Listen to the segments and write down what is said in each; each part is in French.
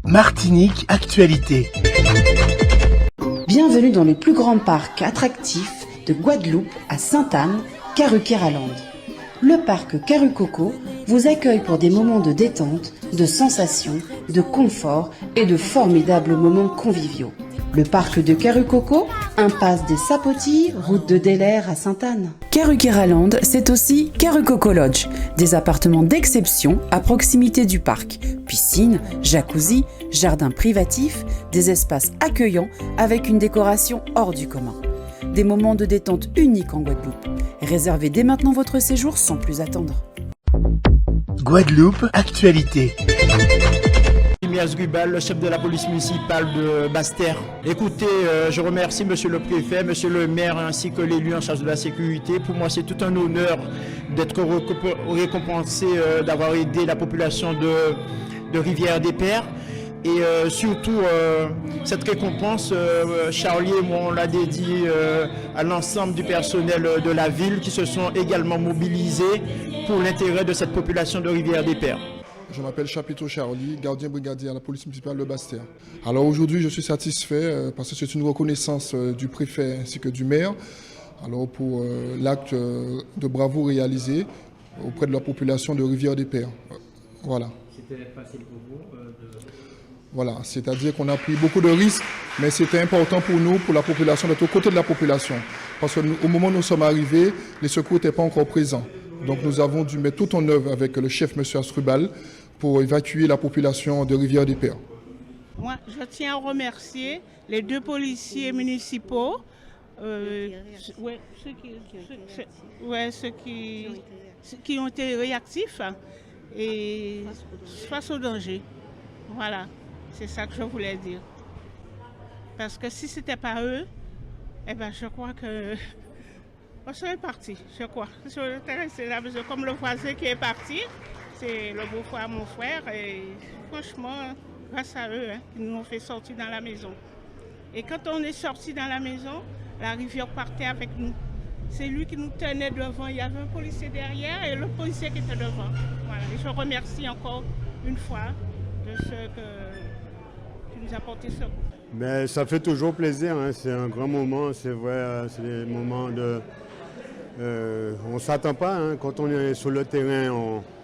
Martinique Actualité. Bienvenue dans le plus grand parc attractif de Guadeloupe à Sainte-Anne, Karukéraland. Le parc Karucoco vous accueille pour des moments de détente, de sensations, de confort et de formidables moments conviviaux. Le parc de Karucoco, impasse des Sapotilles, route de Delair à Sainte-Anne. Karukéraland, c'est aussi Karucoco Lodge, des appartements d'exception à proximité du parc. Piscine, jacuzzi, jardin privatif, des espaces accueillants avec une décoration hors du commun. Des moments de détente uniques en Guadeloupe. Réservez dès maintenant votre séjour sans plus attendre. Guadeloupe Actualité. Rubal, le chef de la police municipale de Basse-Terre. Écoutez, je remercie monsieur le préfet, monsieur le maire ainsi que l'élu en charge de la sécurité. Pour moi, c'est tout un honneur d'être récompensé, d'avoir aidé la population de Rivière-des-Pères. Et surtout, cette récompense, Charlie et moi, on l'a dédiée à l'ensemble du personnel de la ville qui se sont également mobilisés pour l'intérêt de cette population de Rivière-des-Pères. Je m'appelle Chapiteau Charlie, gardien brigadier à la police municipale de Basse-Terre. Alors aujourd'hui, je suis satisfait parce que c'est une reconnaissance du préfet ainsi que du maire alors pour l'acte de bravoure réalisé auprès de la population de Rivière-des-Pères. Voilà. C'était facile pour vous Voilà, c'est-à-dire qu'on a pris beaucoup de risques, mais c'était important pour nous, pour la population, d'être aux côtés de la population. Parce qu'au moment où nous sommes arrivés, les secours n'étaient pas encore présents. Donc nous avons dû mettre tout en œuvre avec le chef, M. Astrubal, pour évacuer la population de Rivière-des-Pères. Moi, je tiens à remercier les deux policiers municipaux, ceux qui ont été réactifs et face au danger. Voilà, c'est ça que je voulais dire. Parce que si ce n'était pas eux, eh ben, je crois que on serait parti, je crois. Je serais resté là, comme le voisin qui est parti, c'est le beau-frère, mon frère, et franchement, grâce à eux, ils nous ont fait sortir dans la maison. Et quand on est sorti dans la maison, la rivière partait avec nous. C'est lui qui nous tenait devant, il y avait un policier derrière et le policier qui était devant. Voilà. Et je remercie encore une fois de ceux qui nous a porté secours. Mais ça fait toujours plaisir, hein. C'est un grand moment, c'est vrai, c'est des moments de... on ne s'attend pas, hein. Quand on est sur le terrain,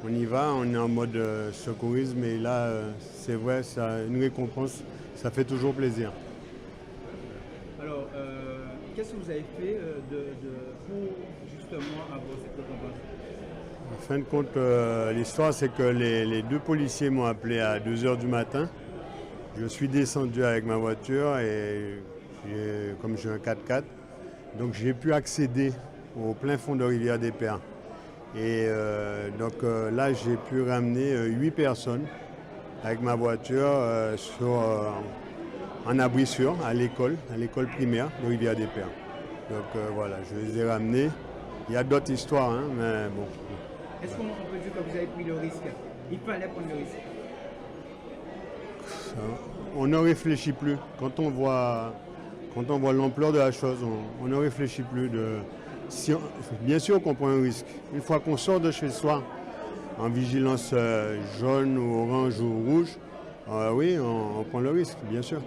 on y va, on est en mode secourisme, et là, c'est vrai, ça, une récompense, ça fait toujours plaisir. Alors, qu'est-ce que vous avez fait pour justement avoir cette récompense? En fin de compte, l'histoire, c'est que les deux policiers m'ont appelé à 2 h du matin. Je suis descendu avec ma voiture et comme j'ai un 4x4, donc j'ai pu accéder au plein fond de Rivière-des-Pères. Et donc là, j'ai pu ramener 8 personnes avec ma voiture en abri sûr à l'école primaire de Rivière-des-Pères. Donc voilà, je les ai ramenés. Il y a d'autres histoires, hein, mais bon. Est-ce qu'on peut dire que vous avez pris le risque? Il fallait prendre le risque. On ne réfléchit plus. Quand on voit l'ampleur de la chose, on ne réfléchit plus. Bien sûr qu'on prend un risque. Une fois qu'on sort de chez soi, en vigilance jaune ou orange ou rouge, oui, on prend le risque, bien sûr.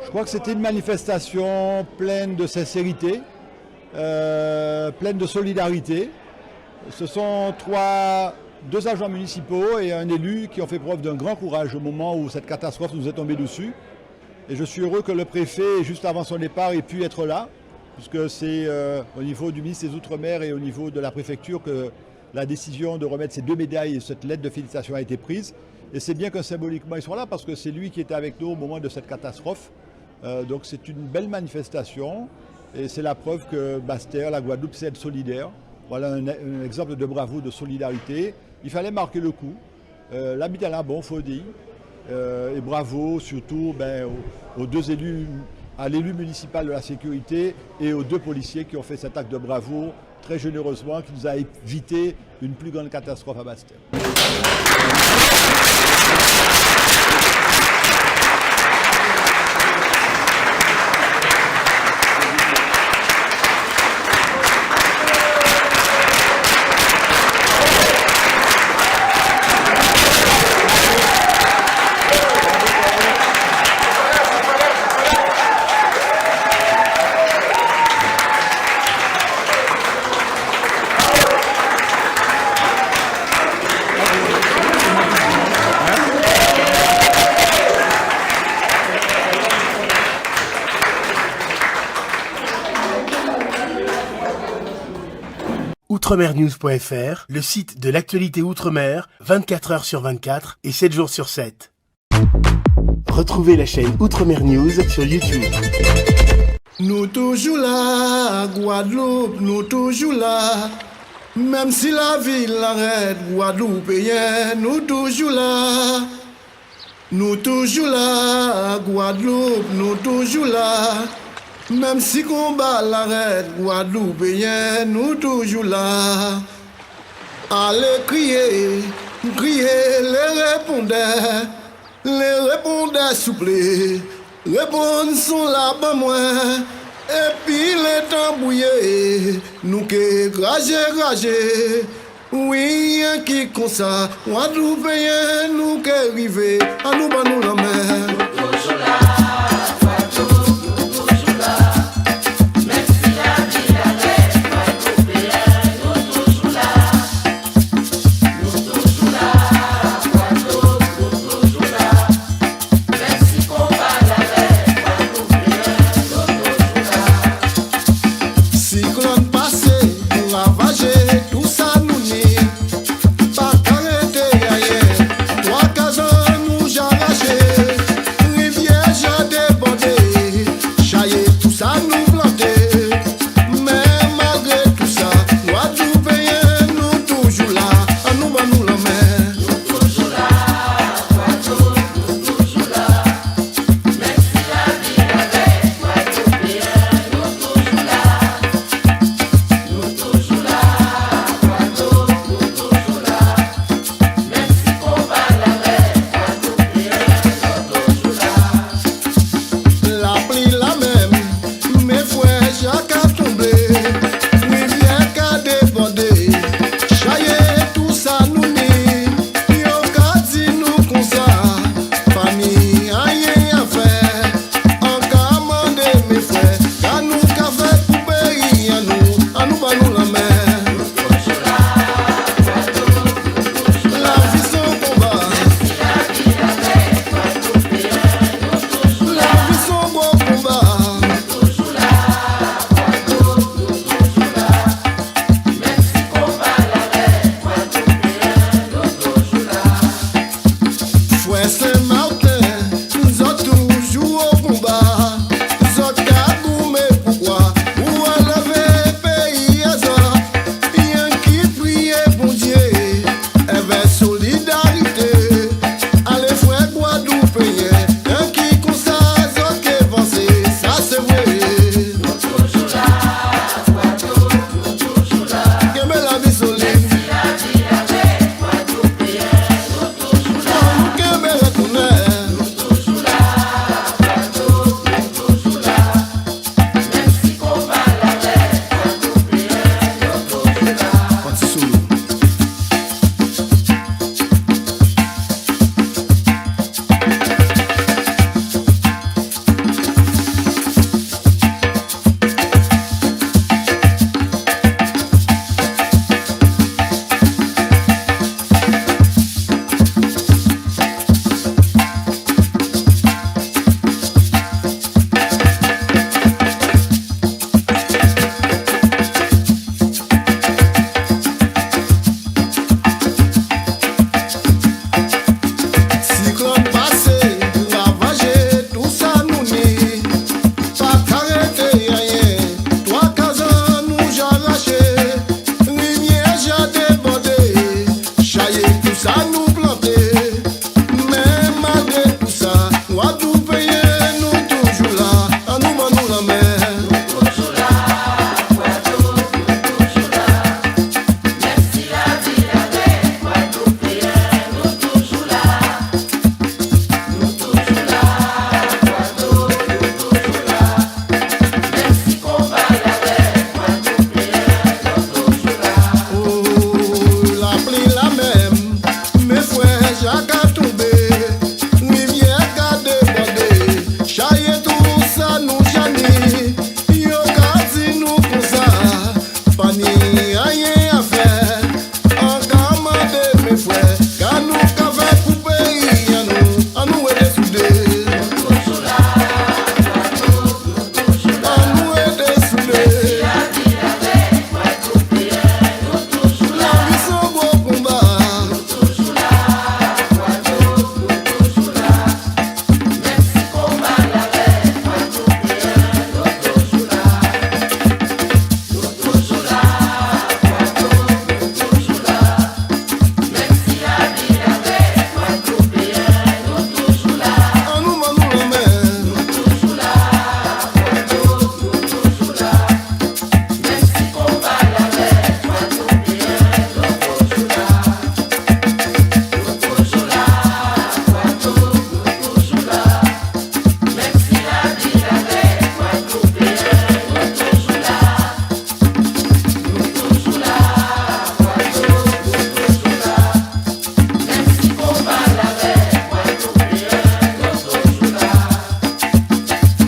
Je crois que c'était une manifestation pleine de sincérité, pleine de solidarité. Ce sont deux agents municipaux et un élu qui ont fait preuve d'un grand courage au moment où cette catastrophe nous est tombée dessus. Et je suis heureux que le préfet, juste avant son départ, ait pu être là, puisque c'est au niveau du ministre des Outre-mer et au niveau de la préfecture que la décision de remettre ces 2 médailles et cette lettre de félicitations a été prise. Et c'est bien que symboliquement ils soient là, parce que c'est lui qui était avec nous au moment de cette catastrophe. Donc c'est une belle manifestation et c'est la preuve que Basse-Terre, la Guadeloupe, c'est être solidaire. Voilà un exemple de bravoure, de solidarité. Il fallait marquer le coup. L'habitat là, bon, faut dire. Et bravo surtout aux deux élus, à l'élu municipal de la sécurité et aux 2 policiers qui ont fait cet acte de bravoure très généreusement, qui nous a évité une plus grande catastrophe à Basse-Terre. outremernews.fr, le site de l'actualité outre-mer, 24 heures sur 24 et 7 jours sur 7. Retrouvez la chaîne Outremer News sur YouTube. Nous toujours là, Guadeloupe, nous toujours là. Même si la ville arrête, Guadeloupéen, nous toujours là. Nous toujours là, Guadeloupe, nous toujours là. Même si combat l'arrête, Guadeloupéen, nous toujours là. Allez crier, crier les répondeurs souple, répondent sont là bas moi. Et puis les temps bouillés, nous que rager. Oui, un qui comme ça, Guadeloupéen, nous que river, à nous nous la mer.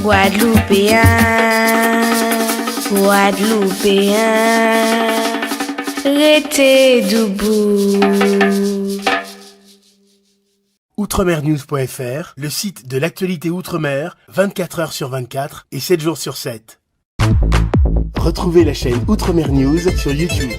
Guadeloupéen, Guadeloupéen, restez debout. Outremernews.fr, le site de l'actualité outre-mer, 24 heures sur 24 et 7 jours sur 7. Retrouvez la chaîne Outremer News sur YouTube.